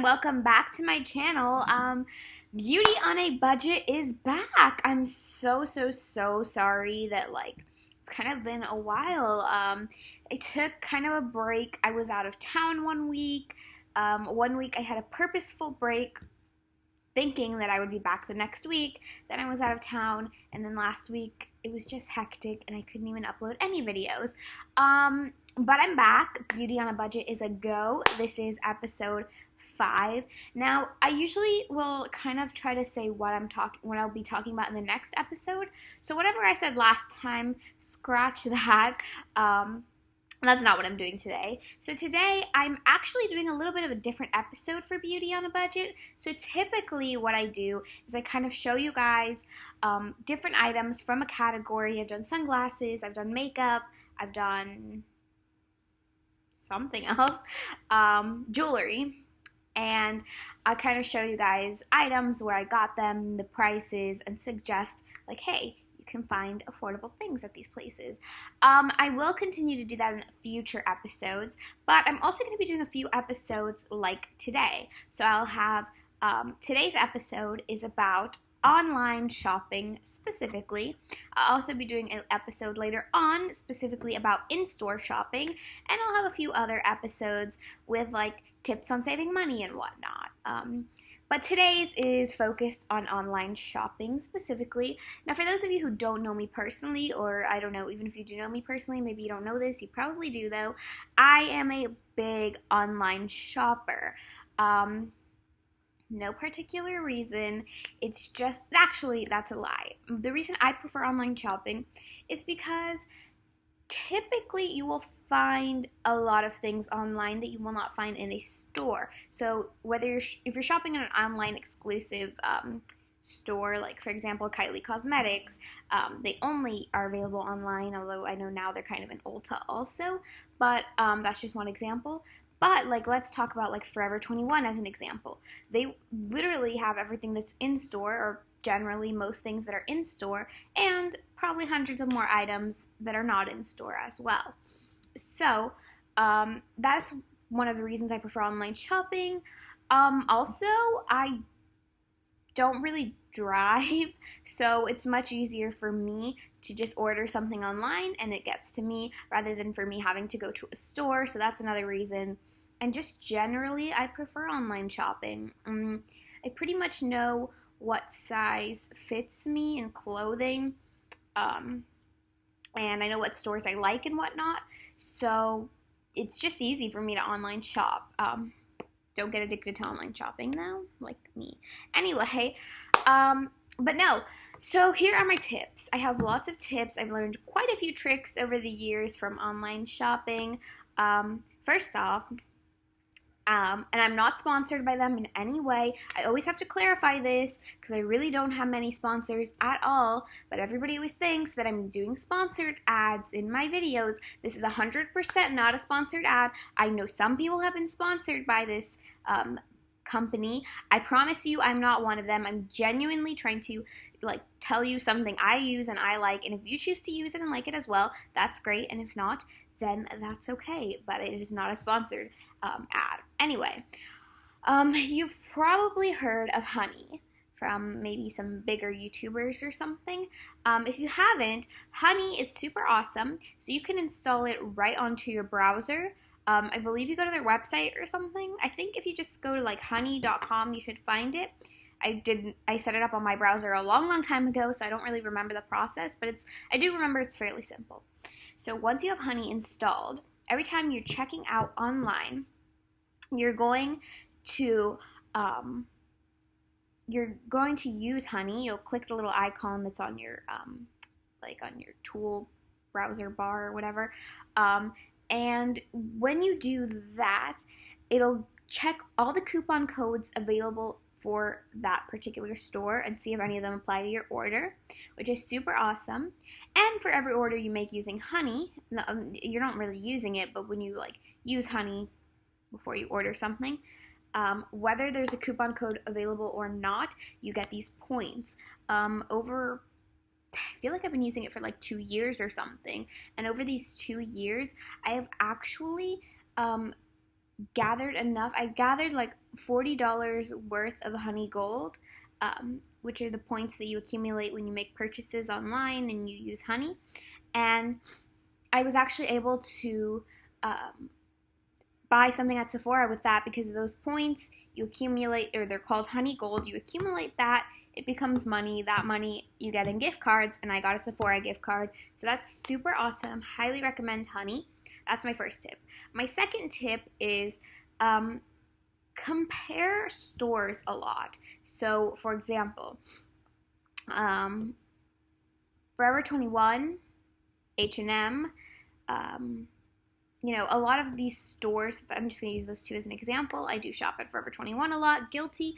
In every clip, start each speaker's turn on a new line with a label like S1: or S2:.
S1: and welcome back to my channel. Beauty on a Budget is back. I'm so sorry that it's kind of been a while. I took kind of a break. I was out of town one week. One week I had a purposeful break thinking that I would be back the next week. Then I was out of town, and then last week it was just hectic and I couldn't even upload any videos. But I'm back. Beauty on a Budget is a go. This is episode 5. Now, I usually will kind of try to say what I'll be talking about in the next episode. So whatever I said last time, scratch that. That's not what I'm doing today. So today, I'm actually doing a little bit of a different episode for Beauty on a Budget. So typically what I do is I kind of show you guys different items from a category. I've done sunglasses, I've done makeup, I've done something else, jewelry. And I kind of show you guys items, where I got them, the prices, and suggest like, hey, you can find affordable things at these places. I will continue to do that in future episodes, but I'm also going to be doing a few episodes like today. So I'll have, today's episode is about online shopping specifically. I'll also be doing an episode later on specifically about in-store shopping, and I'll have a few other episodes with like tips on saving money and whatnot. But today's is focused on online shopping specifically. Now, for those of you who don't know me personally, or I don't know, even if you do know me personally, maybe you don't know this, you probably do though, I am a big online shopper. No particular reason. It's just, actually, that's a lie. The reason I prefer online shopping is because typically you will find a lot of things online that you will not find in a store. So if you're shopping in an online exclusive store, like for example Kylie Cosmetics, they only are available online, although I know now they're kind of in Ulta also, but that's just one example. But like, let's talk about like Forever 21 as an example. They literally have everything that's in store, or generally most things that are in store, and probably hundreds of more items that are not in store as well. So that's one of the reasons I prefer online shopping. Also, I don't really drive, so it's much easier for me to just order something online and it gets to me, rather than for me having to go to a store. So that's another reason. And just generally, I prefer online shopping. I pretty much know what size fits me in clothing, and I know what stores I like and whatnot, so it's just easy for me to online shop. Don't get addicted to online shopping though, like me. Anyway, but no, so here are my tips. I have lots of tips. I've learned quite a few tricks over the years from online shopping. First off, and I'm not sponsored by them in any way. I always have to clarify this because I really don't have many sponsors at all, but everybody always thinks that I'm doing sponsored ads in my videos. This is 100% not a sponsored ad. I know some people have been sponsored by this company. I promise you I'm not one of them. I'm genuinely trying to like tell you something I use and I like, and if you choose to use it and like it as well, that's great, and if not, then that's okay, but it is not a sponsored ad. Anyway, you've probably heard of Honey from maybe some bigger YouTubers or something. If you haven't, Honey is super awesome. So you can install it right onto your browser. I believe you go to their website or something. I think if you just go to like honey.com, you should find it. I set it up on my browser a long time ago, so I don't really remember the process, but I do remember it's fairly simple. So once you have Honey installed, every time you're checking out online, you're going to use Honey. You'll click the little icon that's on your on your tool browser bar or whatever. And when you do that, it'll check all the coupon codes available for that particular store and see if any of them apply to your order, which is super awesome. And for every order you make using Honey, you're not really using it, but when you like use Honey before you order something, whether there's a coupon code available or not, you get these points. I feel like I've been using it for like 2 years or something, and over these 2 years, I have actually gathered enough. I gathered like $40 worth of honey gold, which are the points that you accumulate when you make purchases online and you use honey. And I was actually able to buy something at Sephora with that because of those points you accumulate, or they're called honey gold. You accumulate that, it becomes money. That money you get in gift cards, and I got a Sephora gift card. So that's super awesome. Highly recommend honey. That's my first tip. My second tip is compare stores a lot. So, for example, Forever 21, H&M, a lot of these stores, I'm just going to use those two as an example. I do shop at Forever 21 a lot, guilty.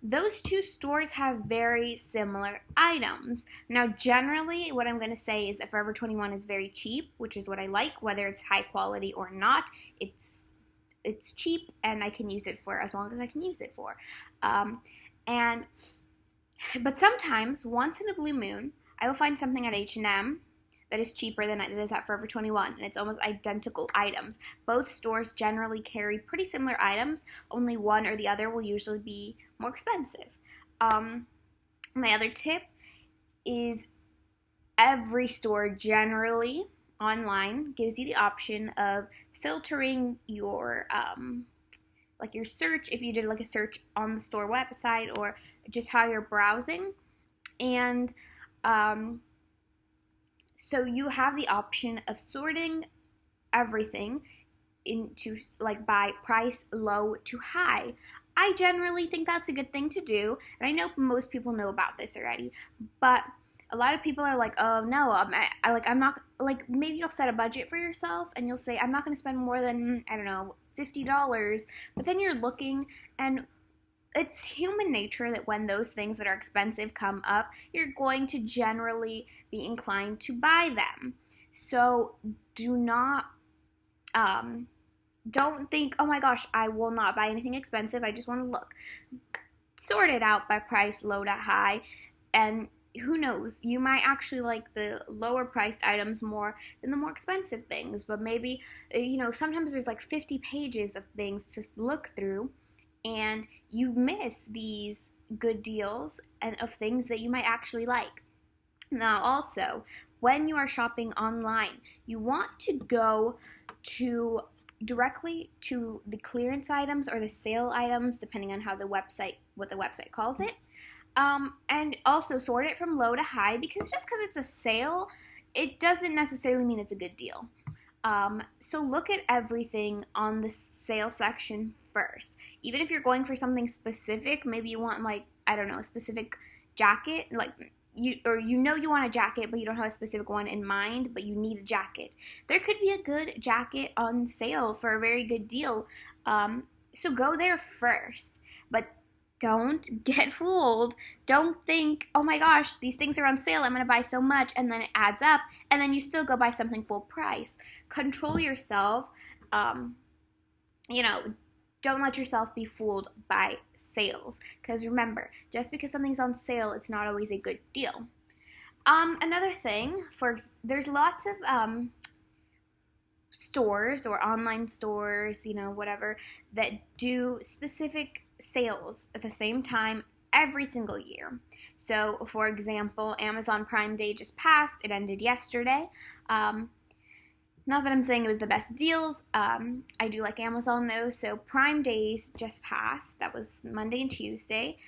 S1: Those two stores have very similar items. Now, generally, what I'm going to say is that Forever 21 is very cheap, which is what I like, whether it's high quality or not. It's cheap, and I can use it for as long as I can use it for. But sometimes, once in a blue moon, I will find something at H&M that is cheaper than it is at Forever 21, and it's almost identical items. Both stores generally carry pretty similar items, only one or the other will usually be more expensive. My other tip is every store generally online gives you the option of filtering your your search, if you did like a search on the store website or just how you're browsing, and so you have the option of sorting everything into by price low to high. I generally think that's a good thing to do, and I know most people know about this already, but a lot of people are like, oh no, I'm not, maybe you'll set a budget for yourself and you'll say, I'm not going to spend more than, I don't know, $50, but then you're looking, and it's human nature that when those things that are expensive come up, you're going to generally be inclined to buy them. So do not, don't think, oh my gosh, I will not buy anything expensive. I just want to look. Sort it out by price, low to high, and who knows, you might actually like the lower priced items more than the more expensive things. But maybe, sometimes there's 50 pages of things to look through, and you miss these good deals and of things that you might actually like. Now, also, when you are shopping online, you want to go directly to the clearance items or the sale items, depending on what the website calls it. And also sort it from low to high, because just because it's a sale, it doesn't necessarily mean it's a good deal. So look at everything on the sale section first. Even if you're going for something specific, maybe you want a specific jacket, you want a jacket, but you don't have a specific one in mind, but you need a jacket. There could be a good jacket on sale for a very good deal. So go there first, but don't get fooled. Don't think, oh my gosh, these things are on sale, I'm going to buy so much, and then it adds up, and then you still go buy something full price. Control yourself. Don't let yourself be fooled by sales, because remember, just because something's on sale, it's not always a good deal. Another thing, there's lots of stores or online stores, whatever, that do specific sales at the same time every single year. So, for example, Amazon Prime Day just passed. It ended yesterday. Not that I'm saying it was the best deals. I do like Amazon though. So Prime Days just passed. That was Monday and Tuesday.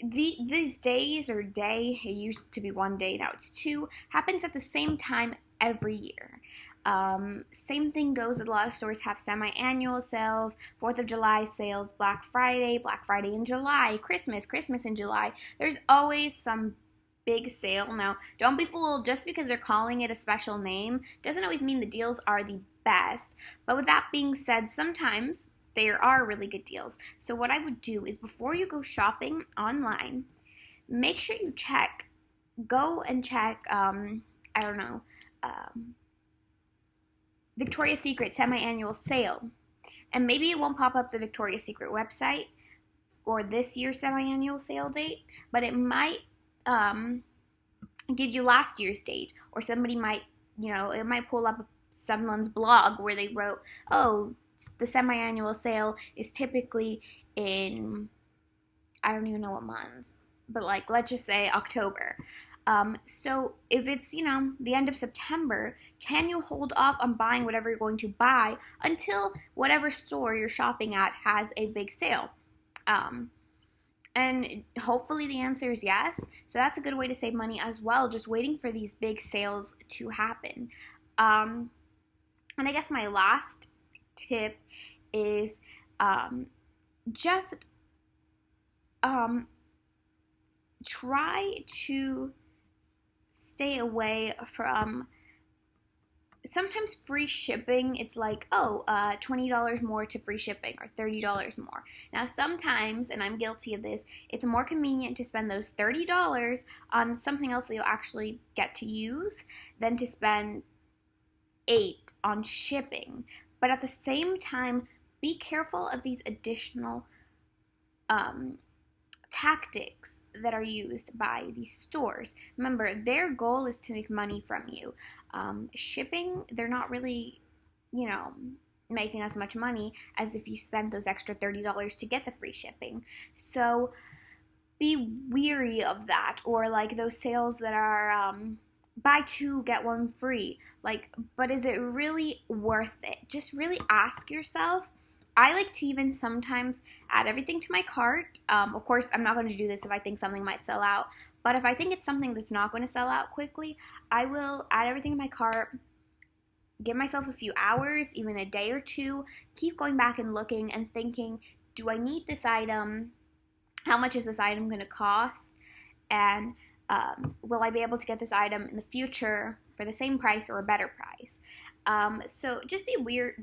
S1: These days, or day, it used to be one day, now it's two, happens at the same time every year. Same thing goes with a lot of stores have semi-annual sales, 4th of July sales, Black Friday in July, Christmas in July. There's always some big sale. Now, don't be fooled, just because they're calling it a special name doesn't always mean the deals are the best. But with that being said, sometimes there are really good deals. So what I would do is, before you go shopping online, make sure you go and check, Victoria's Secret semi-annual sale. And maybe it won't pop up the Victoria's Secret website or this year's semi-annual sale date, but it might give you last year's date, or somebody might it might pull up someone's blog where they wrote, oh, the semi-annual sale is typically in, I don't even know what month, but like, let's just say October. So if it's, the end of September, can you hold off on buying whatever you're going to buy until whatever store you're shopping at has a big sale? And hopefully the answer is yes. So that's a good way to save money as well, just waiting for these big sales to happen. And I guess my last tip is just try to stay away from sometimes free shipping. It's like, $20 more to free shipping or $30 more. Now sometimes, and I'm guilty of this, it's more convenient to spend those $30 on something else that you'll actually get to use than to spend $8 on shipping. But at the same time, be careful of these additional tactics that are used by these stores. Remember, their goal is to make money from you. Shipping, they're not really, making as much money as if you spent those extra $30 to get the free shipping. So be weary of that, or like those sales that are buy two, get one free. But is it really worth it? Just really ask yourself. I like to even sometimes add everything to my cart. Of course, I'm not going to do this if I think something might sell out. But if I think it's something that's not going to sell out quickly, I will add everything to my cart, give myself a few hours, even a day or two, keep going back and looking and thinking, do I need this item? How much is this item going to cost? And will I be able to get this item in the future for the same price or a better price? So just be weary,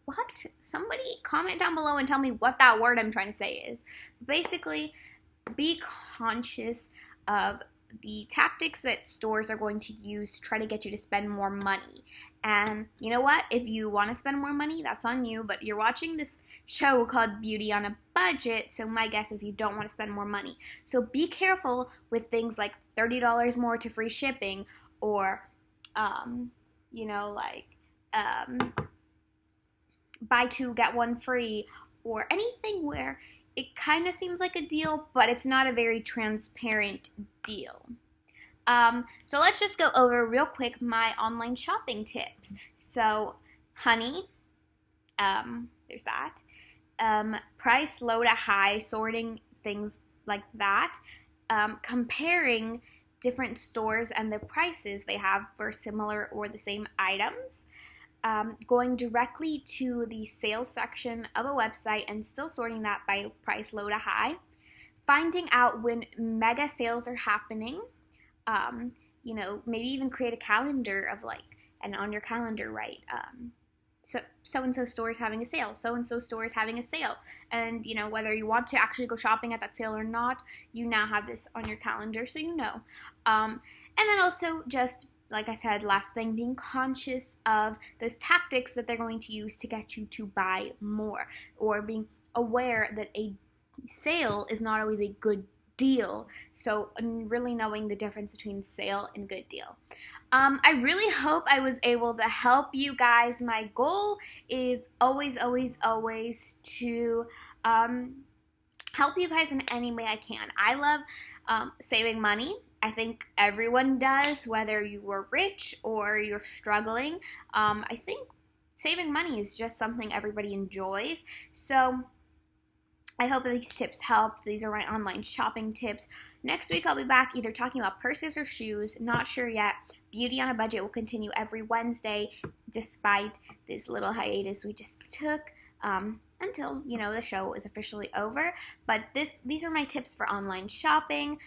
S1: what? Somebody comment down below and tell me what that word I'm trying to say is. Basically, be conscious of the tactics that stores are going to use to try to get you to spend more money. And you know what? If you want to spend more money, that's on you, but you're watching this show called Beauty on a Budget, so my guess is you don't want to spend more money. So be careful with things like $30 more to free shipping, or buy two, get one free, or anything where it kind of seems like a deal, but it's not a very transparent deal. So let's just go over real quick my online shopping tips. So, honey, there's that. Price low to high, sorting things like that. Comparing different stores and the prices they have for similar or the same items. Going directly to the sales section of a website and still sorting that by price low to high. Finding out when mega sales are happening. Maybe even create a calendar of and on your calendar write, so-and-so store is having a sale, so-and-so store is having a sale. And, whether you want to actually go shopping at that sale or not, you now have this on your calendar so you know. And then also just, like I said, last thing, being conscious of those tactics that they're going to use to get you to buy more, or being aware that a sale is not always a good deal. So really knowing the difference between sale and good deal. I really hope I was able to help you guys. My goal is always, always, always to help you guys in any way I can. I love saving money. I think everyone does, whether you were rich or you're struggling. I think saving money is just something everybody enjoys. So I hope that these tips helped. These are my online shopping tips. Next week I'll be back either talking about purses or shoes. Not sure yet. Beauty on a Budget will continue every Wednesday despite this little hiatus we just took until, the show is officially over. But these are my tips for online shopping.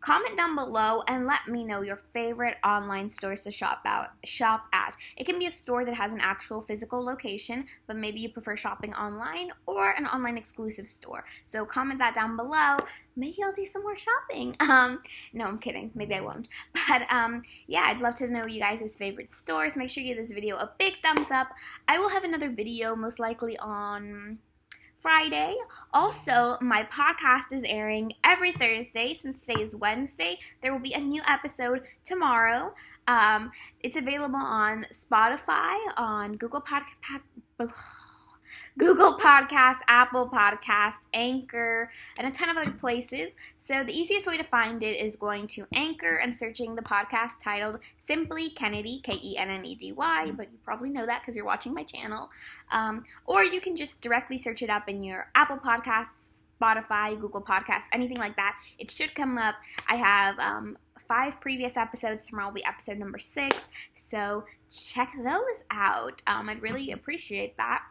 S1: Comment down below and let me know your favorite online stores to shop at. It can be a store that has an actual physical location, but maybe you prefer shopping online, or an online exclusive store. So comment that down below. Maybe I'll do some more shopping. No, I'm kidding. Maybe I won't. But yeah, I'd love to know you guys' favorite stores. Make sure you give this video a big thumbs up. I will have another video most likely on Friday. Also, my podcast is airing every Thursday. Since today is Wednesday, there will be a new episode tomorrow. It's available on Spotify, on Google Podcasts, Apple Podcasts, Anchor, and a ton of other places. So the easiest way to find it is going to Anchor and searching the podcast titled Simply Kennedy, Kennedy, but you probably know that because you're watching my channel. Or you can just directly search it up in your Apple Podcasts, Spotify, Google Podcasts, anything like that. It should come up. I have 5 previous episodes. Tomorrow will be episode number 6. So check those out. I'd really appreciate that.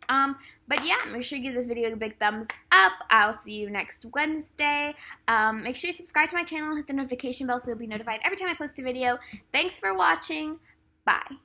S1: But yeah, make sure you give this video a big thumbs up. I'll see you next Wednesday. Make sure you subscribe to my channel and hit the notification bell so you'll be notified every time I post a video. Thanks for watching. Bye.